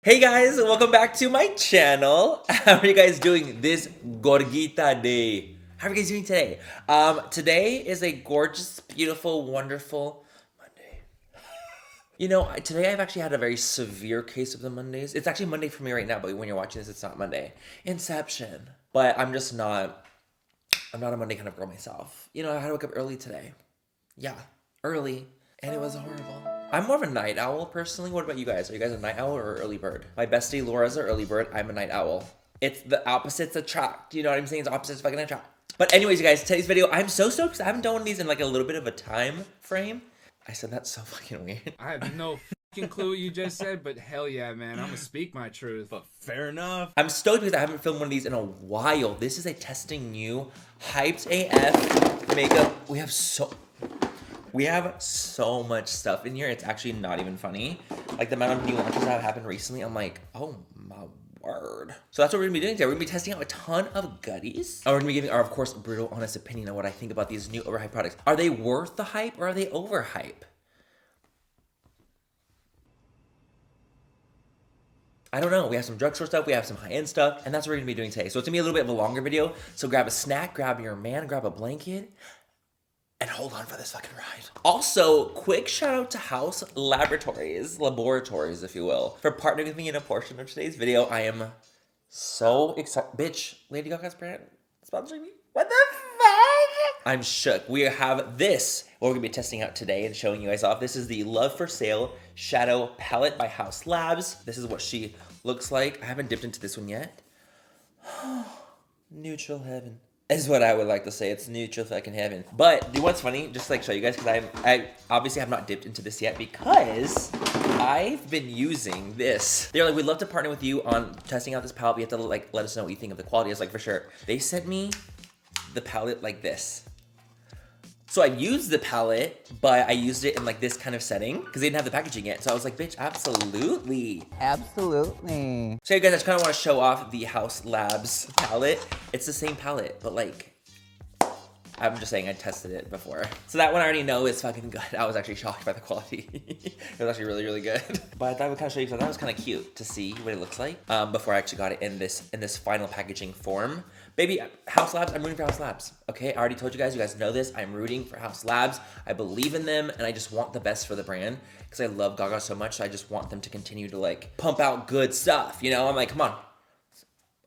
Hey guys, welcome back to my channel. How are you guys doing this Gorgita day? How are you guys doing today? Today is a gorgeous, beautiful, wonderful Monday. You know, today I've actually had a very severe case of the Mondays. It's actually Monday for me right now, but when you're watching this, it's not Monday. Inception. But I'm not a Monday kind of girl myself. You know, I had to wake up early today. Yeah, early. And it was horrible. I'm more of a night owl, personally. What about you guys? Are you guys a night owl or early bird? My bestie Laura's an early bird. I'm a night owl. It's the opposites attract. You know what I'm saying? It's opposites fucking attract. But anyways, you guys, today's video, I'm so stoked because I haven't done one of these in like a little bit of a time frame. I said that's so fucking weird. I have no fucking clue what you just said, but hell yeah, man. I'm gonna speak my truth. But fair enough. I'm stoked because I haven't filmed one of these in a while. This is a testing new, hyped AF makeup. We have so much stuff in here. It's actually not even funny. Like the amount of new launches that have happened recently, I'm like, oh my word. So that's what we're gonna be doing today. We're gonna be testing out a ton of goodies. And we're gonna be giving our, of course, brutal, honest opinion on what I think about these new overhyped products. Are they worth the hype or are they overhype? I don't know. We have some drugstore stuff, we have some high-end stuff, and that's what we're gonna be doing today. So it's gonna be a little bit of a longer video. So grab a snack, grab your man, grab a blanket, and hold on for this fucking ride. Also, quick shout out to Haus Laboratories, if you will, for partnering with me in a portion of today's video. I am so excited. Bitch, Lady Gaga's brand sponsoring me? What the fuck? I'm shook. We have this, what we're gonna be testing out today and showing you guys off. This is the Love for Sale Shadow Palette by Haus Labs. This is what she looks like. I haven't dipped into this one yet. Neutral heaven is what I would like to say. It's neutral fucking heaven. But you know what's funny? Just to like show you guys, because I obviously have not dipped into this yet because I've been using this. They're like, we'd love to partner with you on testing out this palette. We have to like let us know what you think of the quality. I was like, for sure. They sent me the palette like this. So I used the palette, but I used it in like this kind of setting because they didn't have the packaging yet. So I was like, bitch, absolutely. Absolutely. So you guys, I just kind of want to show off the Haus Labs palette. It's the same palette, but like, I'm just saying I tested it before. So that one I already know is fucking good. I was actually shocked by the quality. It was actually really, really good. But I thought I would kind of show you because I thought it was kind of cute to see what it looks like before I actually got it in this final packaging form. Baby, Haus Labs, I'm rooting for Haus Labs. Okay, I already told you guys know this. I'm rooting for Haus Labs. I believe in them and I just want the best for the brand because I love Gaga so much. So I just want them to continue to like pump out good stuff. You know, I'm like, come on.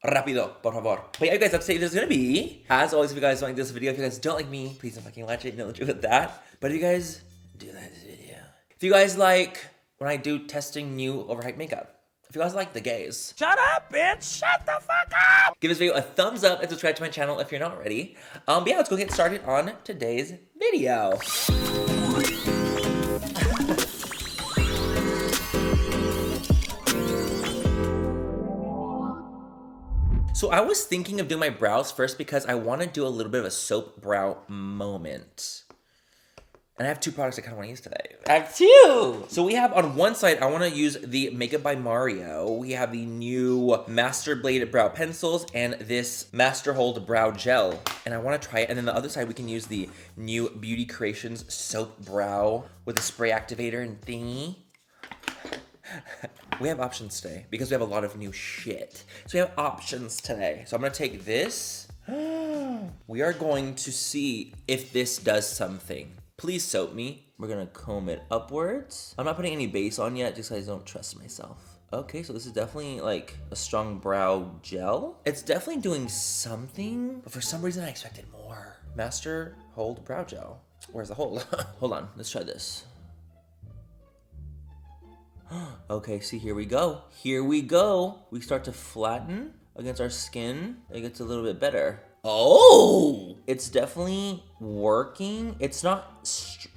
Rapido, por favor. But yeah, guys, let's say there's gonna be. As always, if you guys like this video, if you guys don't like me, please don't fucking watch it. No truth with that. But if you guys do like this video, if you guys like when I do testing new overhyped makeup, if you guys like the gays, Shut up, bitch! Shut the fuck up! give this video a thumbs up and subscribe to my channel if you're not already. But yeah, let's go get started on today's video. So I was thinking of doing my brows first because I want to do a little bit of a soap brow moment. And I have two products I kind of want to use today. I have two! So we have on one side, I want to use the Makeup by Mario. We have the new Master Blade Brow Pencils and this Master Hold Brow Gel. And I want to try it. And then the other side, we can use the new Beauty Creations Soap Brow with a spray activator and thingy. We have options today because we have a lot of new shit. So we have options today. So I'm gonna take this. We are going to see if this does something. Please soap me. We're gonna comb it upwards. I'm not putting any base on yet just because I don't trust myself. Okay, so this is definitely like a strong brow gel. It's definitely doing something, but for some reason I expected more. Master Hold Brow Gel. Where's the hold? Hold on, let's try this. Okay, see, here we go. Here we go. We start to flatten against our skin. It gets a little bit better. Oh! It's definitely working. It's not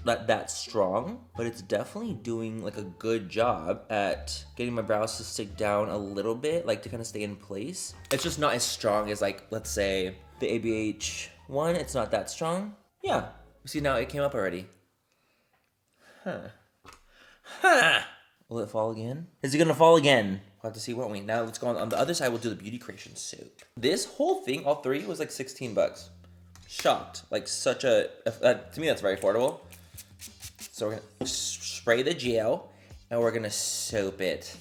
that strong, but it's definitely doing like a good job at getting my brows to stick down a little bit, like to kind of stay in place. It's just not as strong as like, let's say, the ABH one. It's not that strong. Yeah. See, now it came up already. Huh. Will it fall again? Is it gonna fall again? We'll have to see, won't we? Now let's go on the other side. We'll do the Beauty Creation soap. This whole thing, all three, was like 16 bucks. Shocked. Like such a, to me that's very affordable. So we're gonna spray the gel and we're gonna soap it.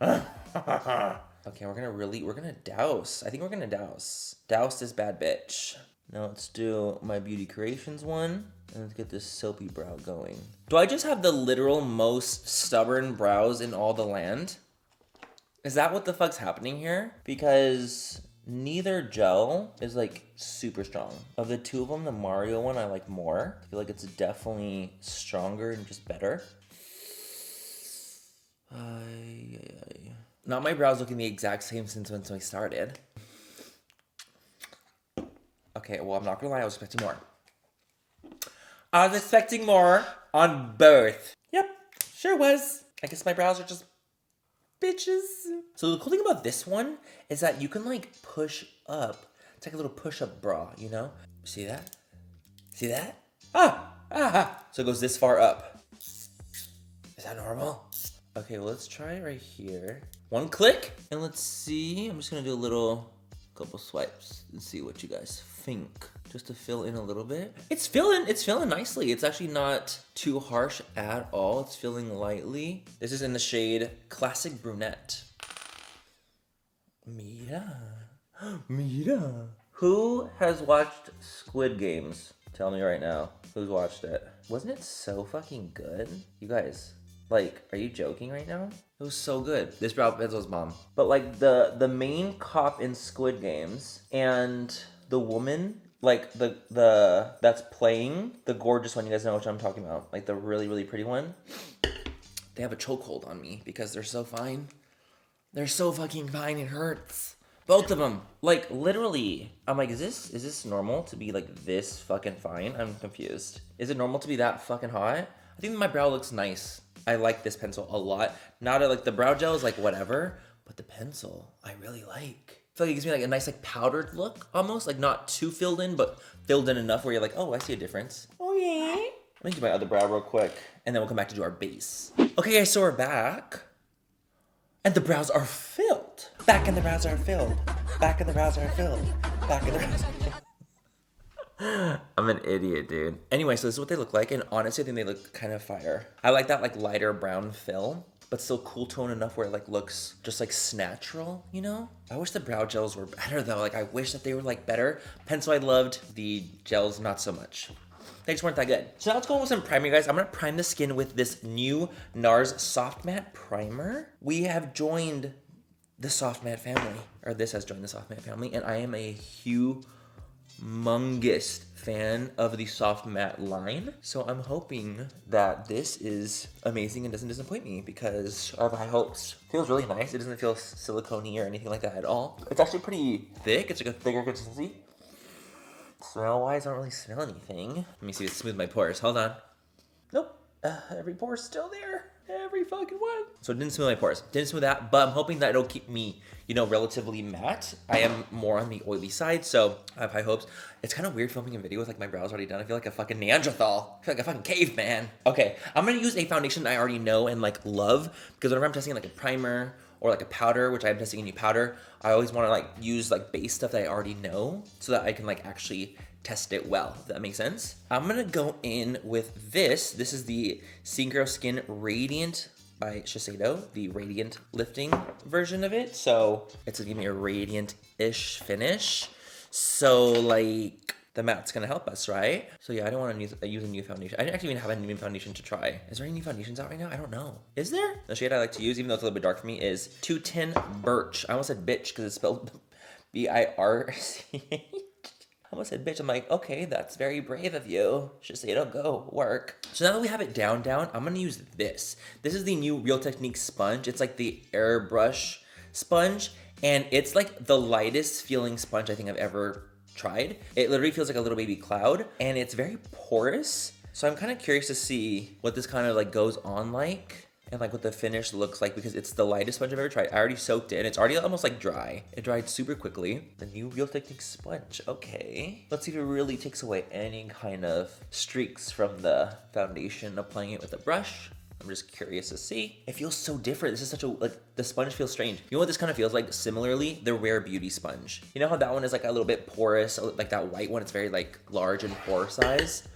Okay, we're gonna douse. I think we're gonna douse. Douse this bad bitch. Now let's do my Beauty Creations one. And let's get this soapy brow going. Do I just have the literal most stubborn brows in all the land? Is that what the fuck's happening here? Because neither gel is like super strong. Of the two of them, the Mario one I like more. I feel like it's definitely stronger and just better. Not my brows looking the exact same since when we started. Okay, well, I'm not gonna lie, I was expecting more. I was expecting more on both. Yep, sure was. I guess my brows are just bitches. So the cool thing about this one is that you can like push up. It's like a little push-up bra, you know? See that? See that? So it goes this far up. Is that normal? Okay, well, let's try it right here. One click, and let's see. I'm just gonna do a couple swipes and see what you guys think. Just to fill in a little bit. It's filling nicely. It's actually not too harsh at all. It's filling lightly. This is in the shade Classic Brunette. Mira. Mira. Who has watched Squid Games? Tell me right now. Who's watched it? Wasn't it so fucking good? You guys, like, are you joking right now? It was so good. This brow pencil's mom. But like the main cop in Squid Games and the woman, like the that's playing the gorgeous one, you guys know what I'm talking about. Like the really, really pretty one. They have a chokehold on me because they're so fine. They're so fucking fine, it hurts. Both of them. Like literally. I'm like, is this normal to be like this fucking fine? I'm confused. Is it normal to be that fucking hot? I think my brow looks nice. I like this pencil a lot. Not like the brow gel is like whatever, but the pencil I really like. I feel like it gives me like a nice like powdered look almost, like not too filled in, but filled in enough where you're like, oh, I see a difference. Oh yeah. Let me do my other brow real quick, and then we'll come back to do our base. Okay, guys, so we're back, and the brows are filled. Back and the brows are filled. Back and the brows are filled. Back and the brows are filled. I'm an idiot, dude. Anyway, so this is what they look like, and honestly, I think they look kind of fire. I like that like lighter brown fill, but still cool tone enough where it like looks just like natural, you know? I wish the brow gels were better though. Like I wish that they were like better. Pencil I loved, the gels not so much. They just weren't that good. So now let's go on with some primer, guys. I'm gonna prime the skin with this new Nars Soft Matte Primer. We have joined the Soft Matte family, or this has joined the Soft Matte family, and I am a humongous fan of the Soft Matte line. So I'm hoping that this is amazing and doesn't disappoint me because I have high hopes. Feels really nice. It doesn't feel silicone-y or anything like that at all. It's actually pretty thick. It's like a thicker consistency. Smell-wise, I don't really smell anything. Let me see if it smooth my pores. Hold on. Nope. Every pore's still there. Every fucking one. So it didn't smooth my pores. Didn't smooth that, but I'm hoping that it'll keep me, you know, relatively matte. I am more on the oily side, so I have high hopes. It's kind of weird filming a video with like my brows already done. I feel like a fucking Neanderthal. I feel like a fucking caveman. Okay, I'm gonna use a foundation I already know and like love, because whenever I'm testing like a primer or like a powder, which I'm testing a new powder, I always want to like use like base stuff that I already know so that I can like actually test it well, if that makes sense. I'm gonna go in with this. This is the Synchro Skin Radiant by Shiseido, the radiant lifting version of it. So it's gonna give me a radiant-ish finish. So like the matte's gonna help us, right? So yeah, I don't want to use a new foundation. I didn't actually even have a new foundation to try. Is there any new foundations out right now? I don't know. Is there? The shade I like to use, even though it's a little bit dark for me, is 210 Birch. I almost said bitch because it's spelled B-I-R-C. I almost said bitch. I'm like, okay, that's very brave of you. Shiseido, go work. So now that we have it down, I'm gonna use this. This is the new Real Technique sponge. It's like the airbrush sponge, and it's like the lightest feeling sponge I think I've ever tried. It literally feels like a little baby cloud, and it's very porous. So I'm kind of curious to see what this kind of like goes on like, and like what the finish looks like, because it's the lightest sponge I've ever tried. I already soaked it, and it's already almost like dry. It dried super quickly. The new Real Technique sponge, okay. Let's see if it really takes away any kind of streaks from the foundation, applying it with a brush. I'm just curious to see. It feels so different. This is such a, like, the sponge feels strange. You know what this kind of feels like? Similarly, the Rare Beauty sponge. You know how that one is like a little bit porous, like that white one, it's very like large and pore size?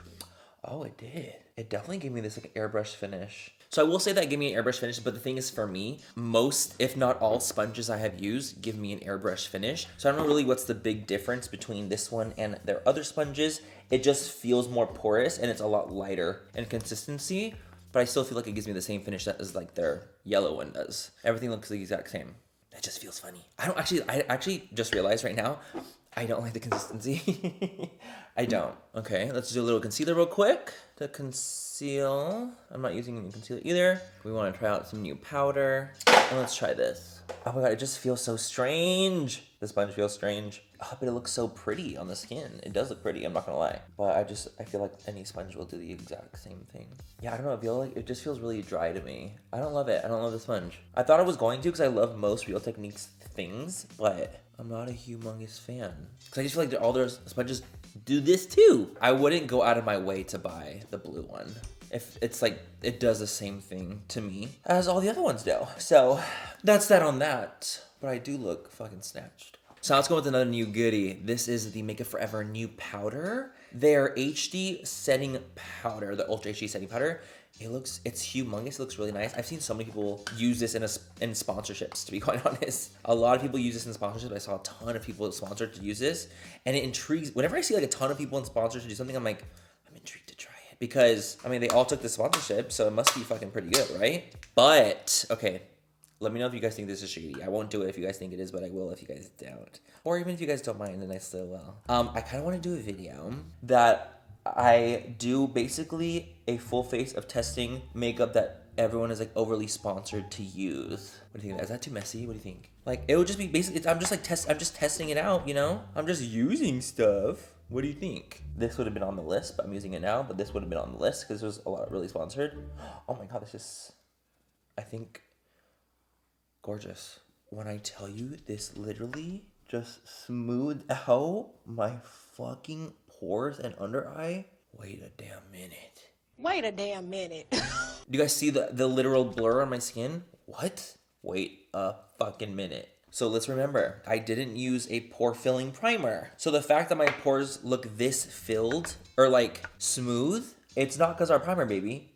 Oh, it did. It definitely gave me this like airbrush finish. So I will say that give me an airbrush finish, but the thing is for me, most, if not all sponges I have used give me an airbrush finish. So I don't know really what's the big difference between this one and their other sponges. It just feels more porous and it's a lot lighter in consistency, but I still feel like it gives me the same finish that is like their yellow one does. Everything looks the exact same. It just feels funny. I actually just realized right now, I don't like the consistency. I don't. Okay, let's do a little concealer real quick to conceal. I'm not using any concealer either. We want to try out some new powder. And let's try this. Oh my god, it just feels so strange. The sponge feels strange. Oh, but it looks so pretty on the skin. It does look pretty, I'm not gonna lie. But I feel like any sponge will do the exact same thing. Yeah, I don't know, it just feels really dry to me. I don't love it. I don't love the sponge. I thought I was going to because I love most Real Techniques things, but I'm not a humongous fan. Because I just feel like all their sponges do this too. I wouldn't go out of my way to buy the blue one. If it's like, it does the same thing to me as all the other ones do. So that's that on that. But I do look fucking snatched. So let's go with another new goodie. This is the Make Up Forever new powder. Their HD setting powder, the Ultra HD setting powder. It's humongous. It looks really nice. I've seen so many people use this in sponsorships, to be quite honest. A lot of people use this in sponsorships. I saw a ton of people sponsored to use this. And it intrigues. Whenever I see like a ton of people in sponsors to do something, I'm like, I'm intrigued to try it. Because, I mean, they all took the sponsorship, so it must be fucking pretty good, right? But, okay. Let me know if you guys think this is shady. I won't do it if you guys think it is, but I will if you guys don't. Or even if you guys don't mind, then I still will. I kind of want to do a video that I do basically a full face of testing makeup that everyone is like overly sponsored to use. What do you think? Is that too messy? What do you think? Like, it would just be basically, I'm just testing it out, you know? I'm just using stuff. What do you think? This would have been on the list, but I'm using it now, but this would have been on the list because it was a lot really sponsored. Oh my god, this is, I think, gorgeous. When I tell you, this literally just smoothed out my fucking pores and under eye. Wait a damn minute. Wait a damn minute. Do you guys see the literal blur on my skin? What? Wait a fucking minute. So let's remember, I didn't use a pore filling primer. So the fact that my pores look this filled or like smooth, it's not because our primer, baby.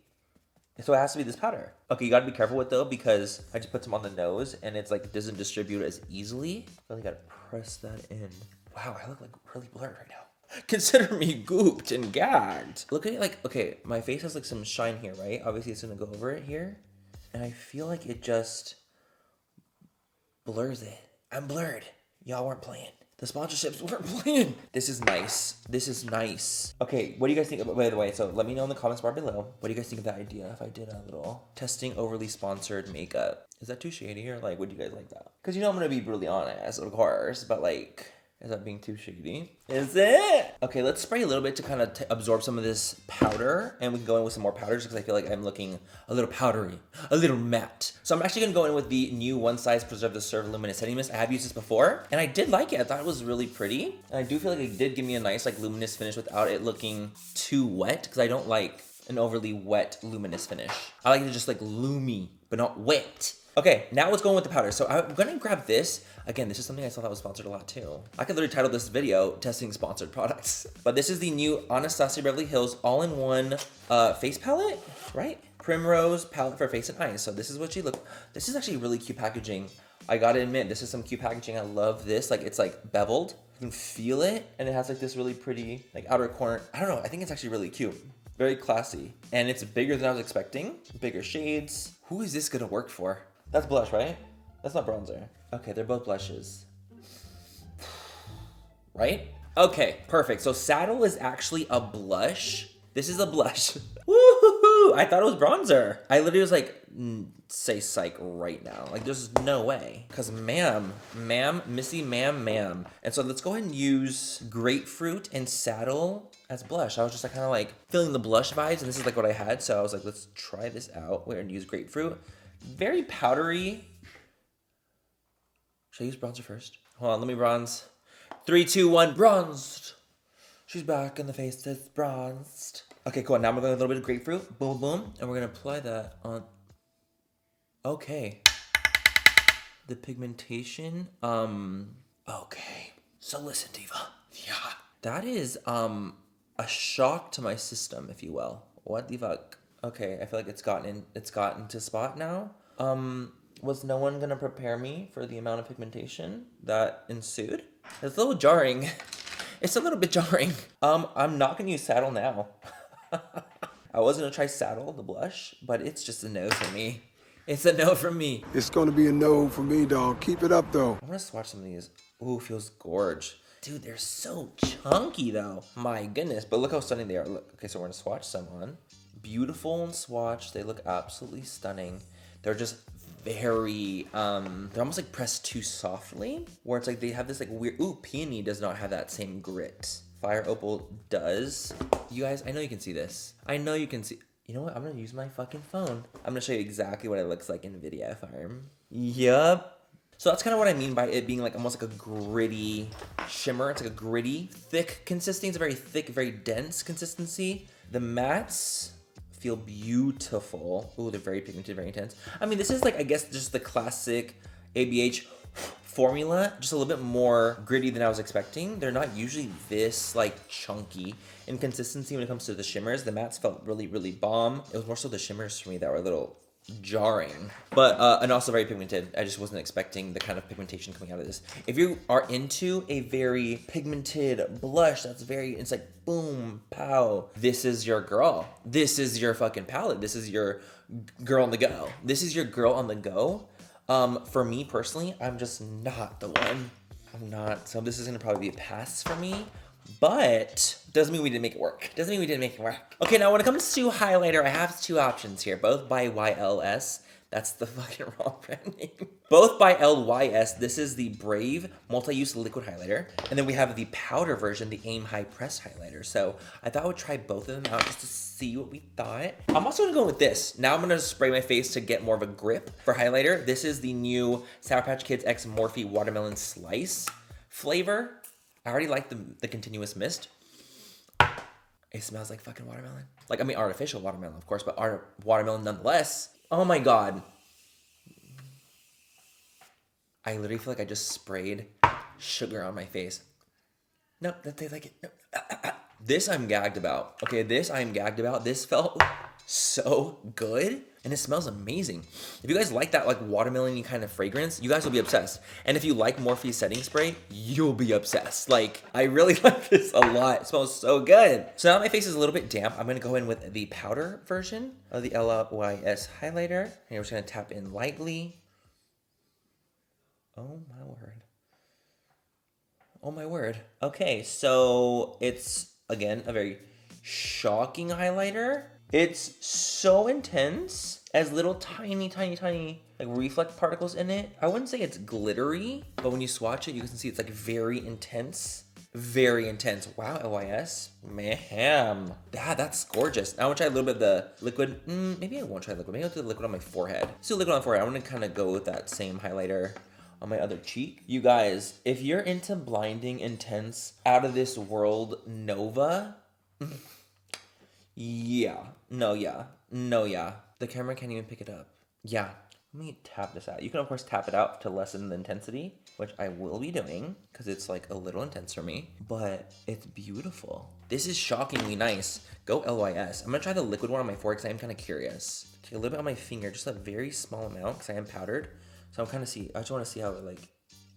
So it has to be this powder. Okay, you gotta be careful with though because I just put some on the nose and it's like it doesn't distribute as easily. Really gotta press that in. Wow, I look like really blurred right now. Consider me gooped and gagged. Look at it like, okay, my face has like some shine here, right? Obviously it's gonna go over it here. And I feel like it just blurs it. I'm blurred. Y'all weren't playing. The sponsorships weren't playing. This is nice. This is nice. Okay, what do you guys think? By the way, so let me know in the comments bar below. What do you guys think of that idea if I did a little testing overly sponsored makeup? Is that too shady or like, would you guys like that? Because you know I'm going to be brutally honest, of course, but like, is that being too shady? Is it? Okay, let's spray a little bit to kind of absorb some of this powder. And we can go in with some more powders because I feel like I'm looking a little powdery, a little matte. So I'm actually going to go in with the new One Size Preserve the Serve Luminous Setting Mist. I have used this before and I did like it. I thought it was really pretty. And I do feel like it did give me a nice like luminous finish without it looking too wet because I don't like an overly wet luminous finish. I like it just like loomy, but not wet. Okay, now let's go in with the powder. So I'm gonna grab this. Again, this is something I saw that was sponsored a lot too. I could literally title this video, Testing Sponsored Products. But this is the new Anastasia Beverly Hills all-in-one face palette, right? Primrose palette for face and eyes. So this is what she look. This is actually really cute packaging. I gotta admit, this is some cute packaging. I love this. Like, it's like beveled. You can feel it. And it has like this really pretty like outer corner. I don't know, I think it's actually really cute. Very classy. And it's bigger than I was expecting. Bigger shades. Who is this gonna work for? That's blush, right? That's not bronzer. Okay, they're both blushes. Right? Okay, perfect. So Saddle is actually a blush. This is a blush. Woo-hoo-hoo! I thought it was bronzer. I literally was like, say psych right now. Like, there's no way. Because Missy ma'am. And so let's go ahead and use Grapefruit and Saddle as blush. I was just like kind of like feeling the blush vibes, and this is like what I had. So I was like, let's try this out. We're gonna use Grapefruit. Very powdery. Should I use bronzer first? Hold on, let me bronze. 3, 2, 1, bronzed. She's back in the face that's bronzed. Okay, cool. Now we're going with a little bit of grapefruit. Boom, boom. And we're going to apply that on. Okay. The pigmentation. Okay. So listen, Diva. Yeah. That is, a shock to my system, if you will. What the fuck? Okay, I feel like it's gotten to spot now. Was no one gonna prepare me for the amount of pigmentation that ensued? It's a little jarring. It's a little bit jarring. I'm not gonna use Saddle now. I was gonna try Saddle, the blush, but it's just a no for me. It's a no from me. It's gonna be a no for me, dog. Keep it up, though. I'm gonna swatch some of these. Ooh, feels gorge. Dude, they're so chunky though. My goodness, but look how stunning they are. Look, okay, so we're gonna swatch some on. Beautiful and swatched. They look absolutely stunning. They're just very, they're almost like pressed too softly, where it's like they have this like weird, ooh, Peony does not have that same grit. Fire Opal does. You guys, I know you can see this. I know you can see. You know what? I'm gonna use my fucking phone. I'm gonna show you exactly what it looks like in video farm. Yup. So that's kind of what I mean by it being like almost like a gritty shimmer. It's like a gritty, thick consistency. It's a very thick, very dense consistency. The mattes feel beautiful. Ooh, they're very pigmented, very intense. I mean, this is like, I guess, just the classic ABH formula, just a little bit more gritty than I was expecting. They're not usually this like chunky in consistency when it comes to the shimmers. The mattes felt really, really bomb. It was more so the shimmers for me that were a little jarring, but and also very pigmented. I just wasn't expecting the kind of pigmentation coming out of this. If you are into a very pigmented blush that's very, it's like boom pow, this is your girl. This is your fucking palette. This is your girl on the go. This is your girl on the go. For me personally, I'm just not the one. I'm not. So this is gonna probably be a pass for me, but doesn't mean we didn't make it work. Doesn't mean we didn't make it work. Okay, now when it comes to highlighter, I have two options here, both by YLS. That's the fucking wrong brand name. Both by LYS. This is the Brave multi-use liquid highlighter. And then we have the powder version, the Aim High Press highlighter. So I thought I would try both of them out just to see what we thought. I'm also gonna go with this. Now I'm gonna spray my face to get more of a grip for highlighter. This is the new Sour Patch Kids X Morphe Watermelon Slice flavor. I already like the continuous mist. It smells like fucking watermelon. Like, I mean, artificial watermelon, of course, but watermelon nonetheless. Oh my God. I literally feel like I just sprayed sugar on my face. No, that tastes like it. No. This I'm gagged about. Okay, this I'm gagged about. This felt so good. And it smells amazing. If you guys like that like watermelon-y kind of fragrance, you guys will be obsessed. And if you like Morphe setting spray, you'll be obsessed. Like, I really like this a lot. It smells so good. So now my face is a little bit damp. I'm gonna go in with the powder version of the LYS highlighter. And we're just gonna tap in lightly. Oh my word. Oh my word. Okay, so it's, again, a very shocking highlighter. It's so intense, as little tiny like reflect particles in it. I wouldn't say it's glittery, but when you swatch it, you can see it's like very intense. Very intense. Wow, LYS. Man. That's gorgeous. Now I want to try a little bit of the liquid. Maybe I won't try liquid. Maybe I'll do the liquid on my forehead. Let's do liquid on the forehead. I want to kind of go with that same highlighter on my other cheek. You guys, if you're into blinding, intense, out of this world Nova, yeah. No, yeah. The camera can't even pick it up. Yeah. Let me tap this out. You can, of course, tap it out to lessen the intensity, which I will be doing because it's like a little intense for me, but it's beautiful. This is shockingly nice. Go LYS. I'm going to try the liquid one on my forehead because I am kind of curious. Take a little bit on my finger, just a very small amount because I am powdered. So I just want to see how it like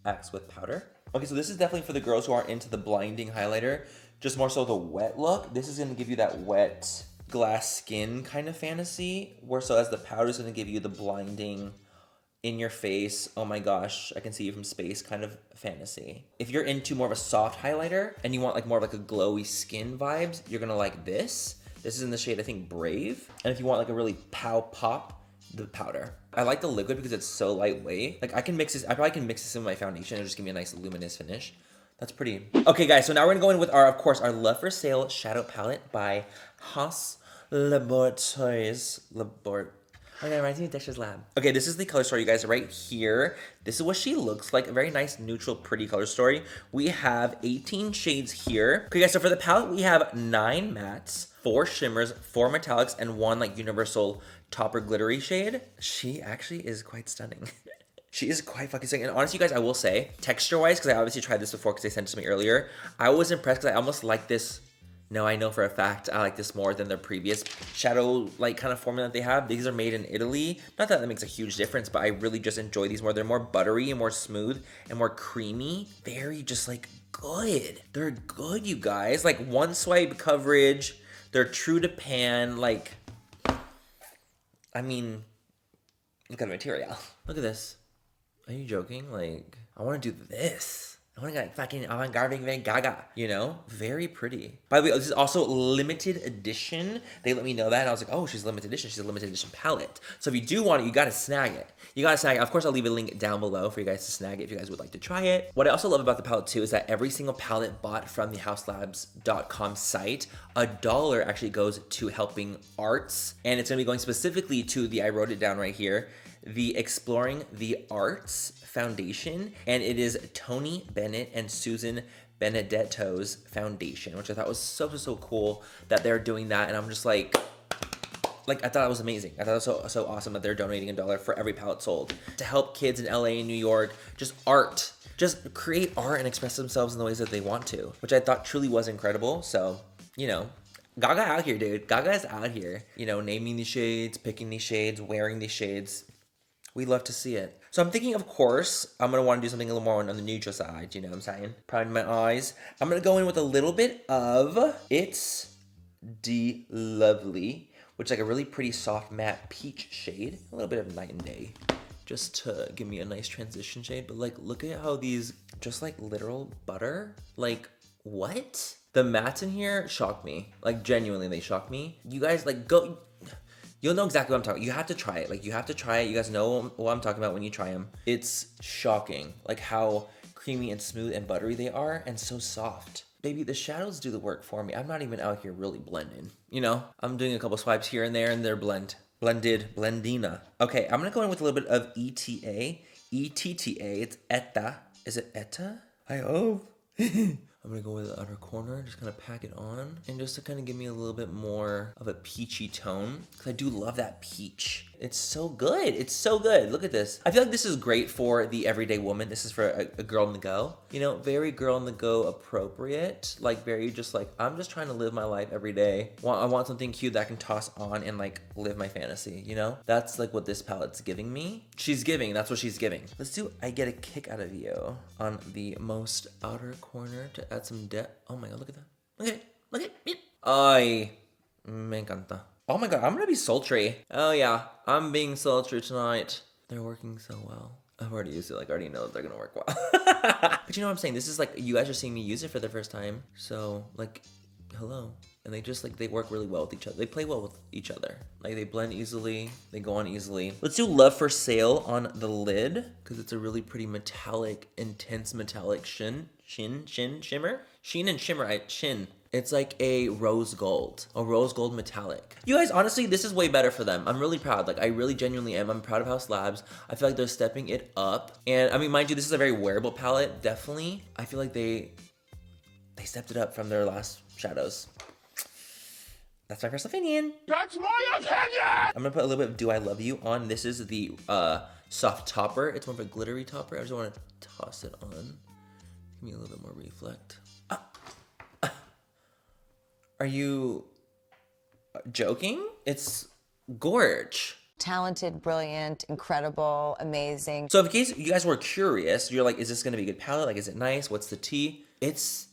acts with powder. Okay, so this is definitely for the girls who are into the blinding highlighter. Just more so the wet look. This is going to give you that wet glass skin kind of fantasy, where so as the powder is going to give you the blinding in your face, oh my gosh, I can see you from space kind of fantasy. If you're into more of a soft highlighter and you want like more of like a glowy skin vibes, you're going to like this. This is in the shade, I think, Brave. And if you want like a really pow pop, the powder. I like the liquid because it's so lightweight. Like I probably can mix this in my foundation and just give me a nice luminous finish. That's pretty. Okay, guys, so now we're gonna go in with our Love for Sale Shadow Palette by Haus Laboratories. Okay, reminds me of Desh's Lab. Okay, this is the color story, you guys, right here. This is what she looks like. A very nice, neutral, pretty color story. We have 18 shades here. Okay, guys, so for the palette, we have 9 mattes, 4 shimmers, 4 metallics, and 1 like universal topper glittery shade. She actually is quite stunning. She is quite fucking sick. And honestly, you guys, I will say, texture-wise, because I obviously tried this before because they sent it to me earlier, I was impressed because I almost like this No, I know for a fact I like this more than their previous shadow like kind of formula that they have. These are made in Italy. Not that makes a huge difference, but I really just enjoy these more. They're more buttery and more smooth and more creamy. Very just like good. They're good, you guys. Like one swipe coverage. They're true to pan. Like, I mean, look at the material. Look at this. Are you joking? Like, I want to do this. I want to get like fucking avant-garde, very gaga, you know? Very pretty. By the way, this is also limited edition. They let me know that, and I was like, oh, she's limited edition. She's a limited edition palette. So if you do want it, you got to snag it. You got to snag it. Of course, I'll leave a link down below for you guys to snag it if you guys would like to try it. What I also love about the palette, too, is that every single palette bought from the hauslabs.com site, $1 actually goes to helping arts, and it's going to be going specifically to the, I wrote it down right here, the Exploring the Arts Foundation, and it is Tony Bennett and Susan Benedetto's foundation, which I thought was so cool that they're doing that. And I'm just like I thought it was amazing. I thought it was so awesome that they're donating $1 for every palette sold to help kids in LA and New York, just art, just create art and express themselves in the ways that they want to, which I thought truly was incredible. So, you know, Gaga out here, dude. Gaga's out here, you know, naming these shades, picking these shades, wearing these shades. We love to see it. So I'm thinking, of course, I'm going to want to do something a little more on the neutral side, you know what I'm saying? Prime my eyes. I'm going to go in with a little bit of It's De Lovely, which is like a really pretty soft matte peach shade. A little bit of Night and Day, just to give me a nice transition shade. But like, look at how these, just like literal butter. Like, what? The mattes in here shocked me. Like, genuinely, they shocked me. You guys, like, go... You'll know exactly what I'm talking about. You have to try it. Like, you have to try it. You guys know what I'm talking about when you try them. It's shocking, like how creamy and smooth and buttery they are, and so soft. Baby, the shadows do the work for me. I'm not even out here really blending, you know? I'm doing a couple swipes here and there, and they're blendina. Okay, I'm gonna go in with a little bit of ETA. It's Etta. Is it Etta? I hope. I'm gonna go with the outer corner, just kind of pack it on, and just to kind of give me a little bit more of a peachy tone, because I do love that peach. It's so good. It's so good. Look at this. I feel like this is great for the everyday woman. This is for a girl on the go. You know, very girl on the go appropriate. Like, very just like, I'm just trying to live my life every day. I want something cute that I can toss on and like live my fantasy, you know? That's like what this palette's giving me. She's giving, that's what she's giving. Let's do I Get a Kick Out of You on the most outer corner to add some depth. Oh my God, look at that. Look at it. Ay, me encanta. Oh my God, I'm gonna be sultry. Oh yeah, I'm being sultry tonight. They're working so well. I've already used it, like I already know that they're gonna work well. But you know what I'm saying? This is like, you guys are seeing me use it for the first time. So like, hello. And they just like, they work really well with each other. They play well with each other. Like they blend easily, they go on easily. Let's do Love for Sale on the lid, because it's a really pretty metallic, intense metallic shimmer. Sheen and shimmer, shin. It's like a rose gold metallic. You guys, honestly, this is way better for them. I'm really proud. Like, I really genuinely am. I'm proud of Haus Labs. I feel like they're stepping it up. And I mean, mind you, this is a very wearable palette, definitely. I feel like they stepped it up from their last shadows. That's my first opinion. That's my opinion! I'm gonna put a little bit of Do I Love You on. This is the soft topper. It's more of a glittery topper. I just want to toss it on. Give me a little bit more reflect. Are you joking? It's gorge. Talented, brilliant, incredible, amazing. So in case you guys were curious, you're like, is this gonna be a good palette? Like, is it nice? What's the tea? It's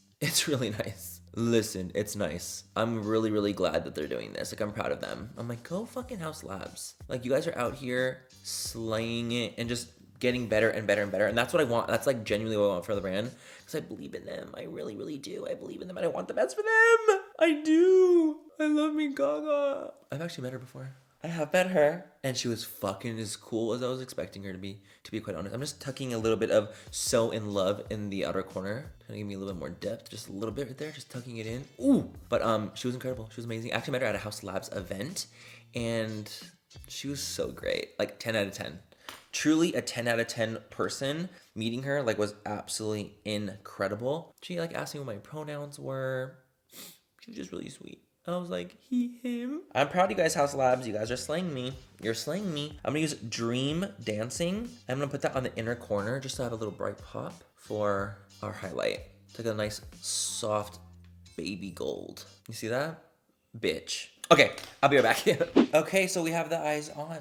really nice. Listen, it's nice. I'm really, really glad that they're doing this. Like, I'm proud of them. I'm like, go fucking Haus Labs. Like, you guys are out here slaying it and just getting better and better and better. And that's what I want. That's like genuinely what I want for the brand. Because I believe in them. I really, really do. I believe in them and I want the best for them. I do. I love me Gaga. I've actually met her before. I have met her. And she was fucking as cool as I was expecting her to be quite honest. I'm just tucking a little bit of So In Love in the outer corner. Trying to give me a little bit more depth. Just a little bit right there. Just tucking it in. Ooh. But she was incredible. She was amazing. I actually met her at a Haus Labs event. And she was so great. Like 10 out of 10. Truly a 10 out of 10 person. Meeting her like was absolutely incredible. She like asked me what my pronouns were. She was just really sweet. I was like, he, him. I'm proud of you guys, Haus Labs. You guys are slaying me. You're slaying me. I'm gonna use Dream Dancing. I'm gonna put that on the inner corner just to have a little bright pop for our highlight. It's like a nice soft baby gold. You see that? Bitch. Okay, I'll be right back. Okay, so we have the eyes on.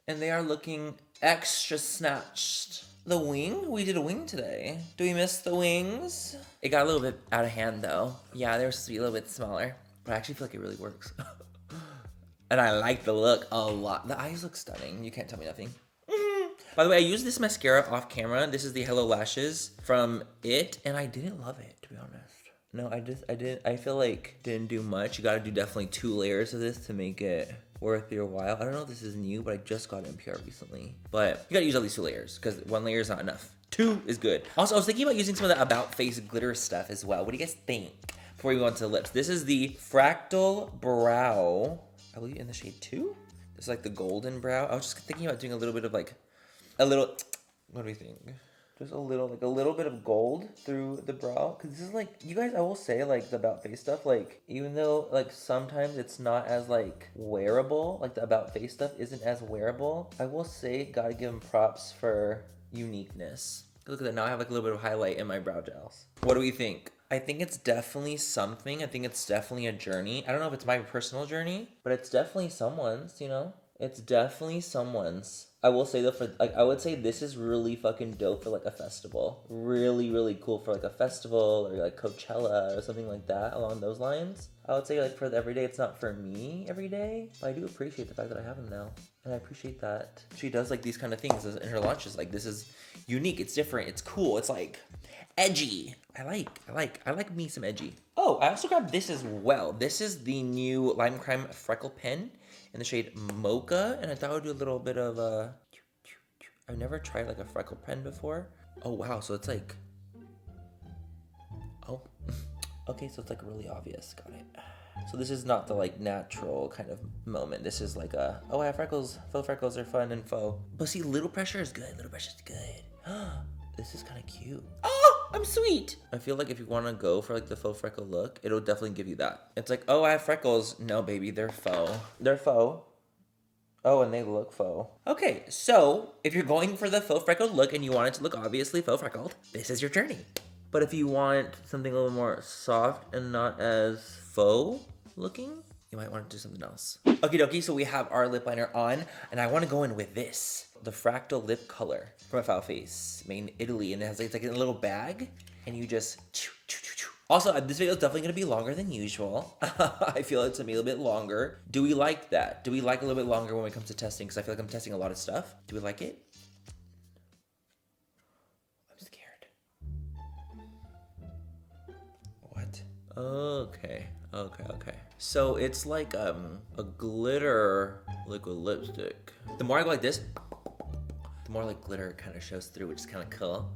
And they are looking extra snatched. The wing? We did a wing today. Do we miss the wings? It got a little bit out of hand though. Yeah, they were supposed to be a little bit smaller. But I actually feel like it really works. And I like the look a lot. The eyes look stunning. You can't tell me nothing. By the way, I used this mascara off camera. This is the Hello Lashes from It. And I didn't love it, to be honest. No, I feel like didn't do much. You gotta do definitely 2 layers of this to make it worth your while. I don't know if this is new, but I just got NPR recently. But you gotta use at least 2 layers because 1 layer is not enough. 2 is good. Also, I was thinking about using some of the About Face glitter stuff as well. What do you guys think? Before we go on to the lips. This is the Fractal Brow. I believe in the shade 2. This is like the golden brow. I was just thinking about doing a little bit of like, what do we think? Just a little bit of gold through the brow. Cause this is like, you guys, I will say like the About Face stuff, like even though like sometimes it's not as like wearable, like the About Face stuff isn't as wearable, I will say gotta give them props for uniqueness. Look at that, now I have like a little bit of highlight in my brow gels. What do we think? I think it's definitely something. I think it's definitely a journey. I don't know if it's my personal journey, but it's definitely someone's, you know? It's definitely someone's. I will say though, for like, I would say this is really fucking dope for like a festival. Really, really cool for like a festival or like Coachella or something like that along those lines. I would say like for the everyday, it's not for me every day, but I do appreciate the fact that I have them now. And I appreciate that she does like these kind of things in her launches. Like this is unique, it's different, it's cool, it's like edgy. I like me some edgy. Oh, I also grabbed this as well. This is the new Lime Crime Freckle pen in the shade Mocha, and I thought I would do a little bit of a... I've never tried like a freckle pen before. Oh wow, so it's like... Oh, okay, so it's like really obvious, got it. So this is not the like natural kind of moment. This is like a, oh I have freckles, faux freckles are fun and faux. But see, little pressure is good, This is kind of cute. Oh, I'm sweet. I feel like if you want to go for like the faux freckle look, it'll definitely give you that. It's like, oh, I have freckles. No, baby, they're faux. They're faux. Oh, and they look faux. Okay, so if you're going for the faux freckled look and you want it to look obviously faux freckled, this is your journey. But if you want something a little more soft and not as faux looking, you might want to do something else. Okie dokie, so we have our lip liner on, and I want to go in with this. The Fractal Lip Color from Abh Face, made in Italy, and it has like, it's like in a little bag, and you just... Also, this video is definitely going to be longer than usual. I feel it's going to be a little bit longer. Do we like that? Do we like a little bit longer when it comes to testing? Because I feel like I'm testing a lot of stuff. Do we like it? I'm scared. What? Okay. So it's like a glitter liquid lipstick. The more I go like this, the more like glitter kind of shows through, which is kind of cool.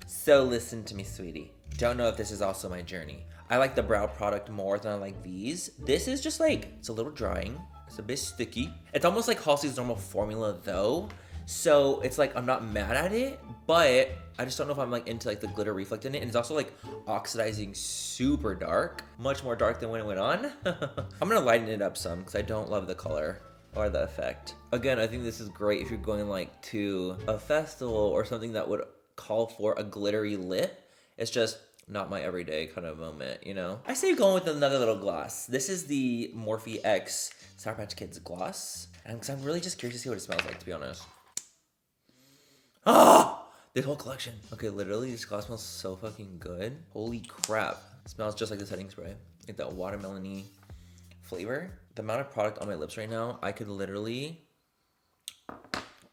So listen to me, sweetie. Don't know if this is also my journey. I like the brow product more than I like these. This is just like, it's a little drying. It's a bit sticky. It's almost like Halsey's normal formula though. So it's like, I'm not mad at it, but I just don't know if I'm like into like the glitter reflect in it. And it's also like oxidizing super dark, much more dark than when it went on. I'm gonna lighten it up some because I don't love the color or the effect. Again, I think this is great if you're going like to a festival or something that would call for a glittery lip. It's just not my everyday kind of moment, you know? I say going with another little gloss. This is the Morphe X Sour Patch Kids gloss. And because I'm really just curious to see what it smells like, to be honest. Ah! This whole collection. Okay, literally, this gloss smells so fucking good. Holy crap. It smells just like the setting spray. Like that watermelon-y flavor. The amount of product on my lips right now, I could literally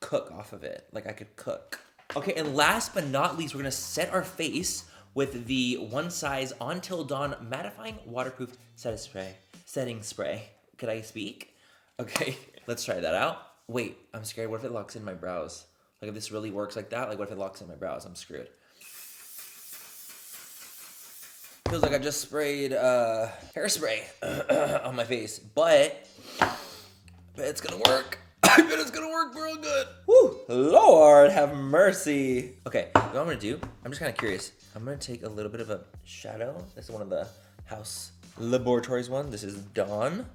cook off of it. Like I could cook. Okay, and last but not least, we're gonna set our face with the One Size Until Dawn Mattifying Waterproof Setting Spray. Could I speak? Okay, let's try that out. Wait, I'm scared. What if it locks in my brows? Like if this really works like that, like what if it locks in my brows? I'm screwed. Feels like I just sprayed hairspray on my face, but I bet it's gonna work. I bet it's gonna work real good. Woo, Lord have mercy. Okay, what I'm gonna do, I'm just kind of curious. I'm gonna take a little bit of a shadow. This is one of the Haus Laboratories one. This is Dawn.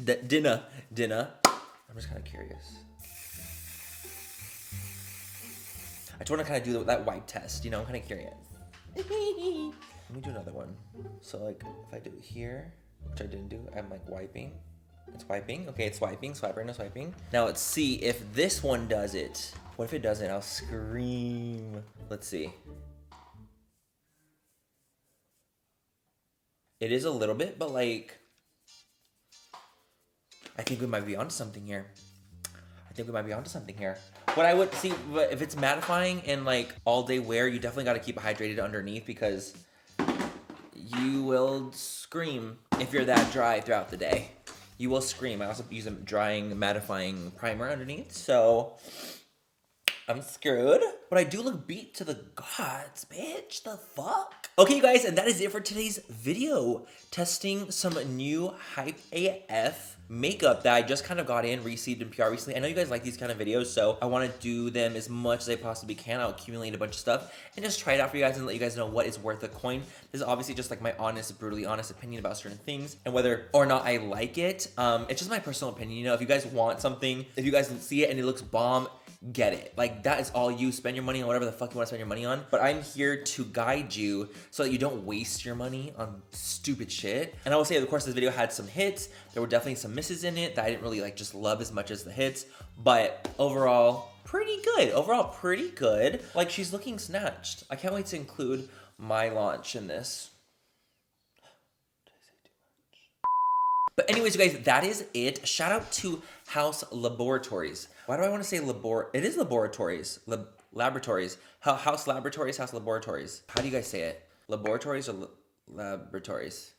Dinner. I'm just kind of curious. I just want to kind of do that wipe test, you know, I'm kind of curious. Let me do another one. So like if I do it here, which I didn't do, I'm like wiping. It's wiping. Okay, it's swiping. Swiper and swiping. Now let's see if this one does it. What if it doesn't? I'll scream. Let's see. It is a little bit, but like, I think we might be onto something here. What I would see, if it's mattifying and like all day wear, you definitely got to keep it hydrated underneath because you will scream if you're that dry throughout the day. You will scream. I also use a drying mattifying primer underneath, so I'm screwed. But I do look beat to the gods, bitch. The fuck? Okay, you guys, and that is it for today's video. Testing some new hype AF makeup that I just kind of got in, received in PR recently. I know you guys like these kind of videos, so I want to do them as much as I possibly can. I'll accumulate a bunch of stuff and just try it out for you guys and let you guys know what is worth a coin. This is obviously just like my honest, brutally honest opinion about certain things and whether or not I like it. It's just my personal opinion. You know, if you guys want something, if you guys see it and it looks bomb, get it. Like, that is all you. Spend your money on whatever the fuck you want to spend your money on. But I'm here to guide you so that you don't waste your money on stupid shit. And I will say, of course, this video had some hits. There were definitely some misses in it that I didn't really like just love as much as the hits. But overall, pretty good. Like, she's looking snatched. I can't wait to include my launch in this. But anyways, you guys, that is it. Shout out to Haus Laboratories. Why do I want to say It is laboratories. Laboratories. Haus Laboratories, Haus Laboratories. How do you guys say it? Laboratories or laboratories?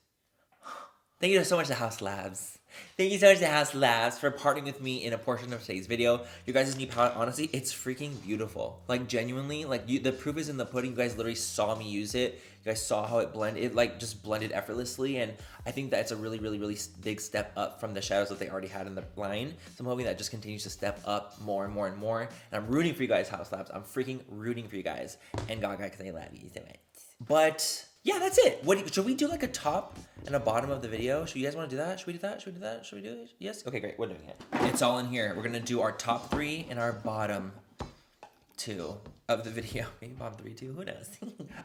Thank you so much to Haus Labs. Thank you so much to Haus Labs for partnering with me in a portion of today's video. You guys' new palette, honestly, it's freaking beautiful. Like, genuinely, like, the proof is in the pudding. You guys literally saw me use it. You guys saw how it blended. It, like, just blended effortlessly, and I think that it's a really, really, really big step up from the shadows that they already had in the line. So I'm hoping that just continues to step up more and more and more. And I'm rooting for you guys, Haus Labs. I'm freaking rooting for you guys. And Gaga, because I love you so much. But yeah, that's it. Should we do like a top and a bottom of the video? Should you guys want to do that? Should we do that? Should we do that? Should we do it? Yes? Okay, great. We're doing it. It's all in here. We're going to do our top 3 and our bottom 2 of the video. Maybe bottom 3 too. Who knows?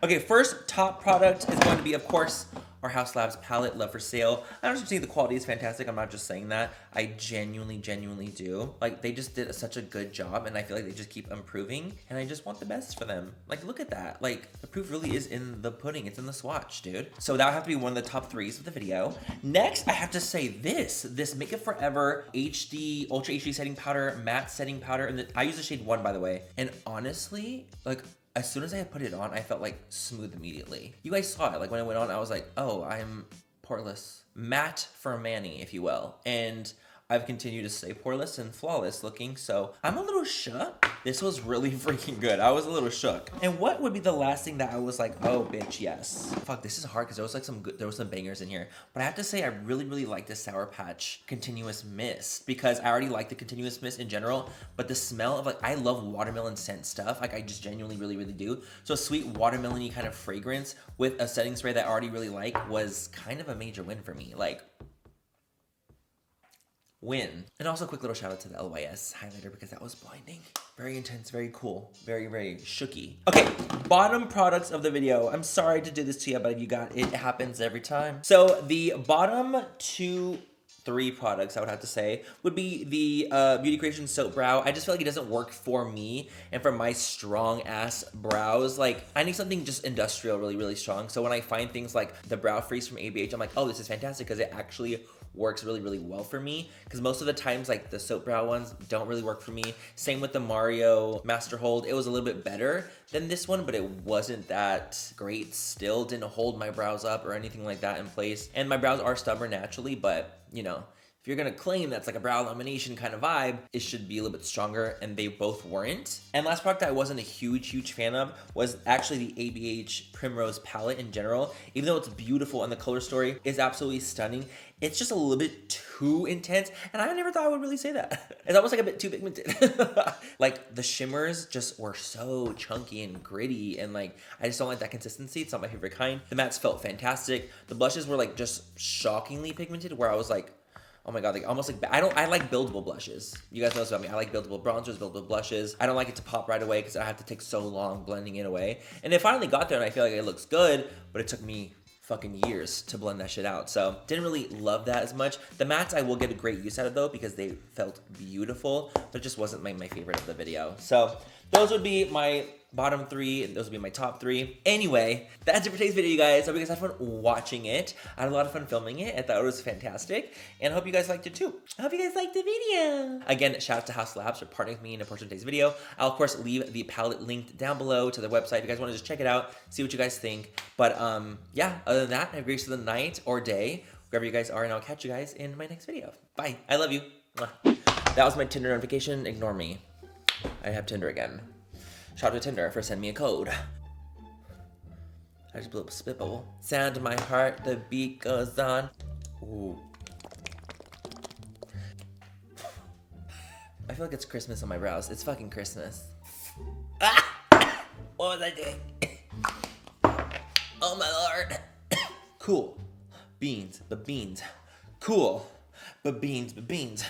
Okay, first top product is going to be, of course, our Haus Labs palette, Love for Sale. I don't just think the quality is fantastic. I'm not just saying that. I genuinely do. Like, they just did such a good job, and I feel like they just keep improving, and I just want the best for them. Like, look at that. Like, the proof really is in the pudding. It's in the swatch, dude. So that would have to be one of the top 3s of the video. Next, I have to say this Make It Forever HD, Ultra HD setting powder, matte setting powder, and I use the shade 1, by the way. And honestly, like, as soon as I put it on, I felt like smooth immediately. You guys saw it. Like, when I went on, I was like, oh, I'm poreless. Matte for Manny, if you will. And I've continued to stay poreless and flawless looking, so I'm a little shook. This was really freaking good. I was a little shook. And what would be the last thing that I was like, oh, bitch, yes. Fuck, this is hard because there was like there was some bangers in here. But I have to say, I really like the Sour Patch Continuous Mist because I already like the Continuous Mist in general, but the smell of, like, I love watermelon scent stuff. Like, I just genuinely really do. So a sweet watermelon-y kind of fragrance with a setting spray that I already really like was kind of a major win for me. Like, win. And also a quick little shout out to the LYS highlighter because that was blinding. Very intense, very cool, very shooky. Okay, bottom products of the video. I'm sorry to do this to you, but it happens every time. So the bottom 3 products I would have to say would be the Beauty Creation Soap Brow. I just feel like it doesn't work for me and for my strong ass brows. Like, I need something just industrial, really strong. So when I find things like the Brow Freeze from ABH, I'm like, oh, this is fantastic because it actually works really well for me, because most of the times, like, the soap brow ones don't really work for me. Same with the Mario Master Hold. It was a little bit better than this one, but it wasn't that great. Still didn't hold my brows up or anything like that in place. And my brows are stubborn naturally, but, you know, if you're gonna claim that's like a brow lamination kind of vibe, it should be a little bit stronger, and they both weren't. And last product I wasn't a huge fan of was actually the Abh Primrose Palette in general. Even though it's beautiful and the color story is absolutely stunning, it's just a little bit too intense, and I never thought I would really say that. It's almost like a bit too pigmented. Like, the shimmers just were so chunky and gritty, and like, I just don't like that consistency. It's not my favorite kind. The mattes felt fantastic. The blushes were like just shockingly pigmented, where I was like, Oh my god, like almost like, I like buildable blushes. You guys know this about me. I like buildable bronzers, buildable blushes. I don't like it to pop right away because I have to take so long blending it away. And it finally got there and I feel like it looks good, but it took me fucking years to blend that shit out. So didn't really love that as much. The mattes I will get a great use out of though because they felt beautiful, but it just wasn't my favorite of the video. So those would be my bottom 3, and those would be my top 3. Anyway, that's it for today's video, you guys. I hope you guys had fun watching it. I had a lot of fun filming it. I thought it was fantastic, and I hope you guys liked it too. I hope you guys liked the video. Again, shout out to Haus Labs for partnering with me in a portion of today's video. I'll, of course, leave the palette linked down below to their website if you guys want to just check it out, see what you guys think. But, yeah, other than that, have a great rest of the night or day, wherever you guys are, and I'll catch you guys in my next video. Bye. I love you. Mwah. That was my Tinder notification. Ignore me. I have Tinder again. Shout out to Tinder for sending me a code. I just blew up a spit bubble. Sound in my heart, the beat goes on. Ooh. I feel like it's Christmas on my brows. It's fucking Christmas. Ah! What was I doing? Oh my lord. Cool. Beans, but beans. Cool. But beans, but beans.